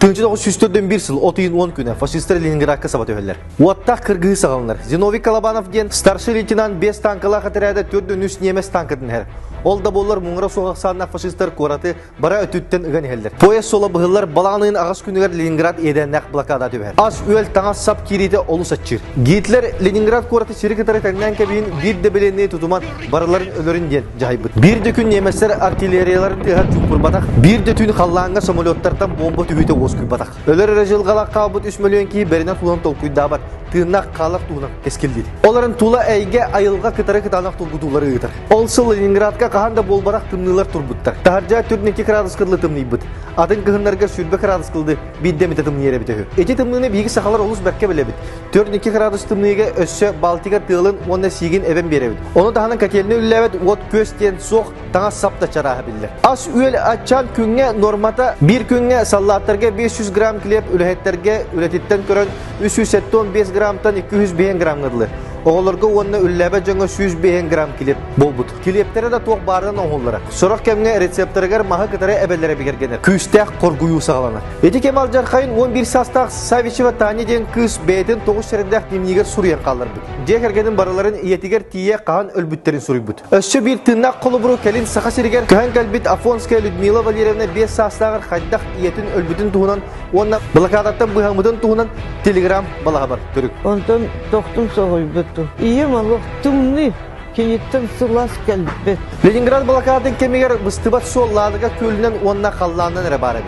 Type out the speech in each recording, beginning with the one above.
Тынчы 901 жыл 10 күні фашистер Ленинградқа сабат өһеллер. Уаттақ кыргызы сағалынар. Зиновий Колобанов ден старший лейтенант 5 танкыла қатырады 4 немес танкыдың әр. Ол да болар мұңыра соғақ сағынақ фашистер қораты бара өтіттен үген әлдер. Пояс сола бұғылар балағының ағас күнігер Ленинград еденнәқ блокада төбәр. Аз өел таңа сап кириді олу сатчыр. Гитлер Ленинград қораты шерекетары тәңнен кәбейін бір дебеленне тұтуман барыларын өлерін ден жайбыт. Bir de күн неместер артиллерияларын тыгат чупур батақ. Bir de түн қаллаңға самолеттардан бомба түгіте оскүй батақ. Өлер режылғала қабыт 3 миллион ки берінен тулан толкуйда бар. Тыынақ қалақ туынан ескелдейді. Оларын тула әйге айылға кытары кытанақ толкутулары ұйтар. Ол сыл Ленинградқа қағанда болбарақ тымнылар турбуттар. Тахаржа 4-2 градус кырлы тымный бұд. Атын кығынларға сүрбе градус кылды бидде мете тымны ере бітегі. Эти тымныны бигі сақалар олыс бәрке біле біт. 4-2 градус тымныйға өссі Балтика тылын онна сиген әбен бере біт. Оны тағының кәтеліне үлләвет от көстен соқ таңа сапта чараға білдер. Ас үйел атчан күнге нормата bir күнге саллаттарға 500 грамм клеп үләхеттерге үләтеттен көрін 375 граммтан 205 грамм ғыдылы. Оғыларға онына үлләбе жаңа 105 грамм клеп болбуд. Клептері да тоқ барынан оғылдыра. Сорақ кәмге рецепторығар маға кітары әбәлері бекергенер. Күстәқ қоргуyu сағалана. Еті Кемал Жарқайын 11 састақ Савичева Тани ден күс бәйтін 9 шәріндәқ демнегер сұриян қалырды. Декергенің барыларын иетігер тие қаған өлбіттерін сұрый бұд. Өсші бір тыннақ қолы бұру кәлін сақа серігер кән кәлбіт Афонская Людмила Валерьевна 5 састағыр қайдақ иетін өлбітін туғынан, онына блокадаттан бұғамыдың туғынан телеграм балаға бар түрік. Ondan doktum soğuy bitti. İyi mi vaktimni? Kenettim sulas geldi. Leningrad blokadın kemiger bıstıbat solladıga kölünen onunla kallandan ere bari.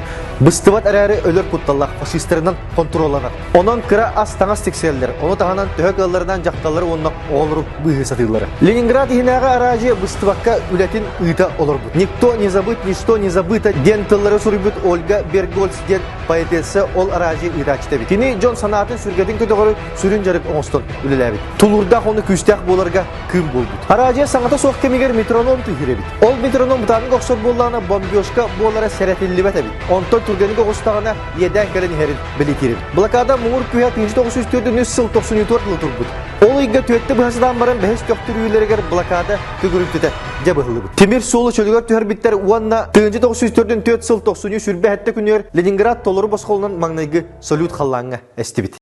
Bıstıbat ereri ölür kuttallaq faşistlerinden kontrollanar. Onun kıra az tağız tekseller. Onu tağınan tühök ıllarından jaktaları onunla oğuluru bığı satırları. Leningrad ihinağı aracı bıstıbakka ületin ıta olur bu. Никто не забыт, ничто не забыто. Den tılları sürübüt Olga Bergolz den poetesi ol aracı ıta çitebit. Kini John sanatın sürgedin kötüğürü sürün jarık oğuston ülelebit. Tulurda onu küstək bolarga kım buldu. Aracıya sanata soğuk kemiger metronom tühirebit. Ol metronom butanın qoqsor bollağına bombyoşka bollara seretilli betebit. Onton turgenik oğustağına yeden kelen herin bilitirib. Blokada muğur küya 1904 сыл 94 yıl turbut. Ol igga tüette bıhasıdan baran behes töktürüyüleriger blokada tügürüptüte jabıhılı bit. Temir solu çölüger tüher bitler uanna 1904 sıl 90 sürbe hette künyer Leningrad toluru bosqolunun mağnaygı salut xallağına estibit.